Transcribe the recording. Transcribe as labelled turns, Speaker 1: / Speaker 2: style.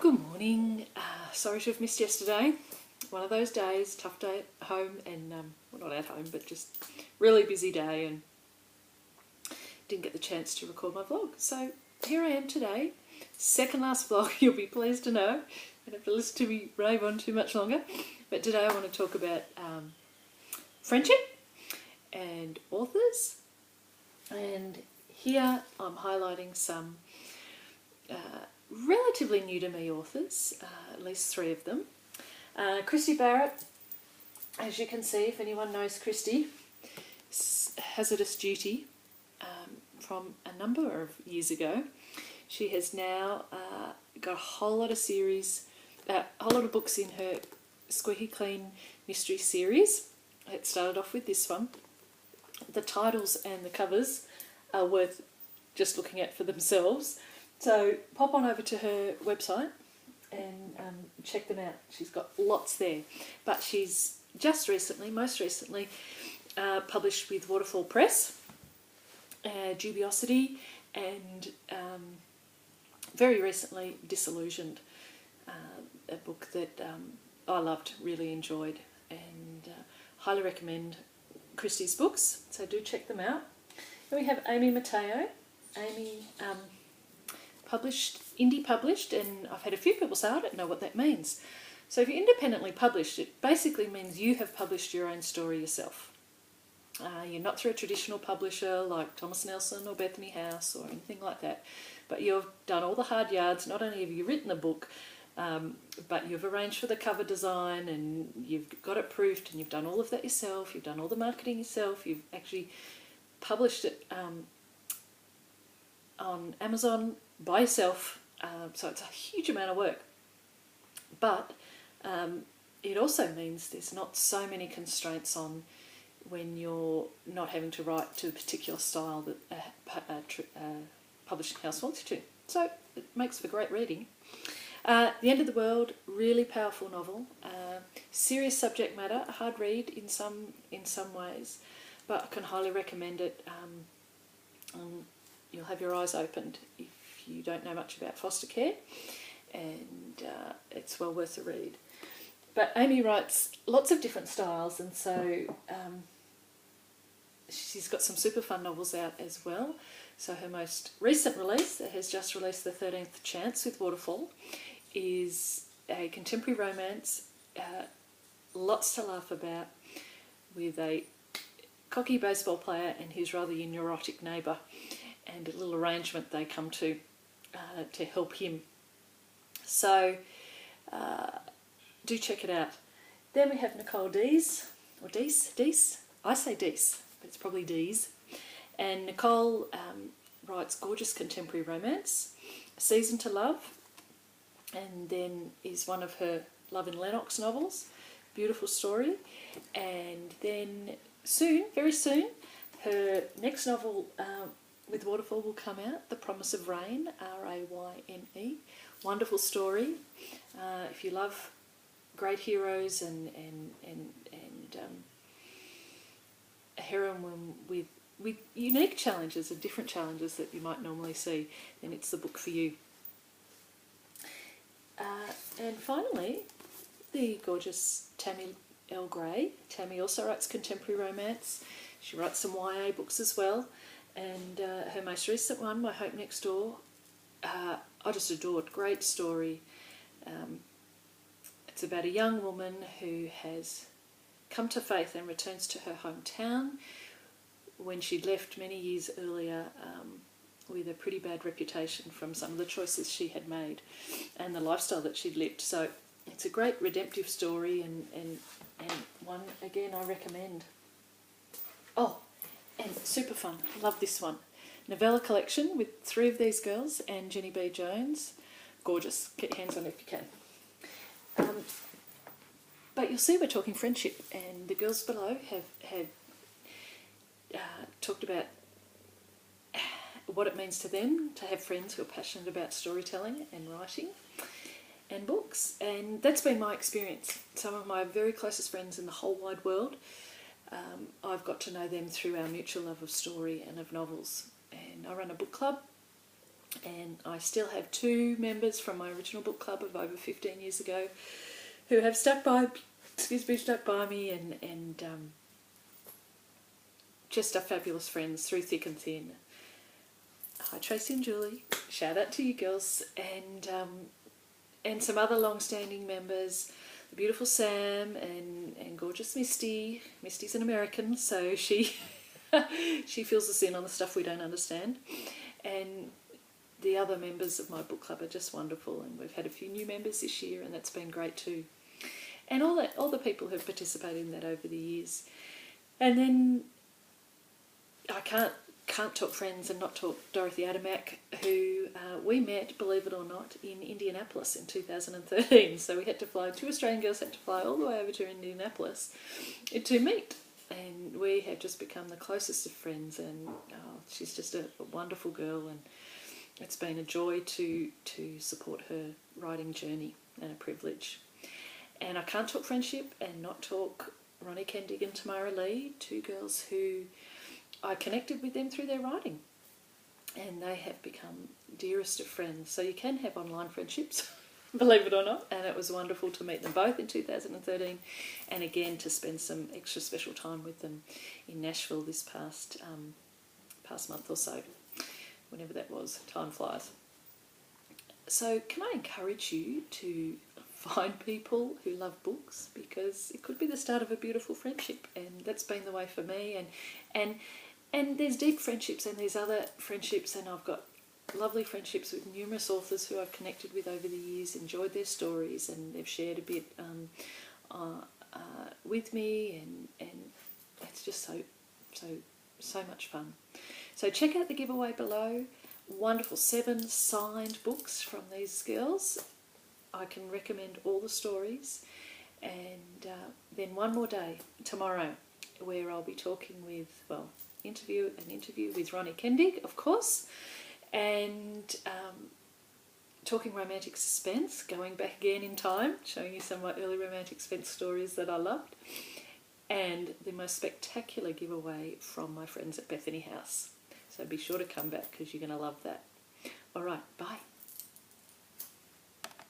Speaker 1: Good morning. Sorry to have missed yesterday. One of those days, tough day at home and, well, not at home, but just really busy day, and didn't get the chance to record my vlog. So here I am today, second last vlog, you'll be pleased to know. You don't have to listen to me rave on too much longer. But today I want to talk about friendship and authors. And here I'm highlighting some relatively new to me authors, at least 3 of them. Christy Barrett, as you can see, if anyone knows Christy, Hazardous Duty, from a number of years ago. She has now got a whole lot of series, a whole lot of books in her Squeaky Clean mystery series. It started off with this one. The titles and the covers are worth just looking at for themselves. So pop on over to her website and check them out. She's got lots there. But she's just recently, most recently, published with Waterfall Press, Dubiosity, and very recently Disillusioned, a book that I loved, really enjoyed, and highly recommend Christy's books, so do check them out. Then we have Amy Mateo. Amy indie published, and I've had a few people say I don't know what that means. So if you're independently published, it basically means you have published your own story yourself. You're not through a traditional publisher like Thomas Nelson or Bethany House or anything like that, but you've done all the hard yards. Not only have you written the book, but you've arranged for the cover design and you've got it proofed, and you've done all of that yourself. You've done all the marketing yourself. You've actually published it on Amazon by yourself, so it's a huge amount of work. But it also means there's not so many constraints on when you're not having to write to a particular style that a publishing house wants you to. So it makes for great reading. The End of the World, really powerful novel. Serious subject matter, a hard read in some ways, but I can highly recommend it. You'll have your eyes opened if you don't know much about foster care, and it's well worth a read. But Amy writes lots of different styles, and so she's got some super fun novels out as well. So her most recent release, that has just released, The 13th Chance with Waterfall, is a contemporary romance, lots to laugh about, with a cocky baseball player and his rather neurotic neighbour, and a little arrangement they come to help him. So do check it out. Then we have Nicole Dees, or Dees. I say Dees, but it's probably Dees. And Nicole writes gorgeous contemporary romance, A Season to Love, and then is one of her Love in Lennox novels. Beautiful story. And then soon, very soon, her next novel with Waterfall will come out, The Promise of Rain, R-A-Y-N-E. Wonderful story. If you love great heroes and a heroine with unique challenges and different challenges that you might normally see, then it's the book for you. And finally, the gorgeous Tammy L. Gray. Tammy also writes contemporary romance. She writes some YA books as well. And her most recent one, My Hope Next Door, I just adored. Great story. It's about a young woman who has come to faith and returns to her hometown when she'd left many years earlier with a pretty bad reputation from some of the choices she had made and the lifestyle that she'd lived. So it's a great redemptive story, and one, again, I recommend. Oh, and super fun. Love this one. Novella collection with 3 of these girls and Jenny B. Jones. Gorgeous. Get your hands on it if you can. But you'll see we're talking friendship, and the girls below have talked about what it means to them to have friends who are passionate about storytelling and writing and books. And that's been my experience. Some of my very closest friends in the whole wide world, I've got to know them through our mutual love of story and of novels. And I run a book club, And I still have 2 members from my original book club of over 15 years ago who have stuck by me and just are fabulous friends through thick and thin. Hi Tracy and Julie, shout out to you girls, and some other long-standing members, the beautiful Sam and gorgeous Misty. Misty's an American, so she fills us in on the stuff we don't understand. And the other members of my book club are just wonderful, and we've had a few new members this year, and that's been great too. And all the people who've participated in that over the years. And then I can't talk friends and not talk Dorothy Adamak, who we met, believe it or not, in Indianapolis in 2013. So we had to fly, 2 Australian girls had to fly all the way over to Indianapolis to meet. And we have just become the closest of friends, and she's just a wonderful girl, and it's been a joy to support her writing journey, and a privilege. And I can't talk friendship and not talk Ronnie Kendig and Tamara Lee, 2 girls who I connected with them through their writing, and they have become dearest of friends. So you can have online friendships, believe it or not, and it was wonderful to meet them both in 2013, and again to spend some extra special time with them in Nashville this past month or so, whenever that was. Time flies. So can I encourage you to find people who love books, because it could be the start of a beautiful friendship, and that's been the way for me. And there's deep friendships, and there's other friendships, and I've got lovely friendships with numerous authors who I've connected with over the years, enjoyed their stories, and they've shared a bit with me, and it's just so much fun. So check out the giveaway below. Wonderful 7 signed books from these girls. I can recommend all the stories. And then one more day, tomorrow, where I'll be talking with, an interview with Ronnie Kendig, of course, and talking romantic suspense, going back again in time, showing you some of my early romantic suspense stories that I loved, and the most spectacular giveaway from my friends at Bethany House. So be sure to come back, because you're going to love that. All right, bye.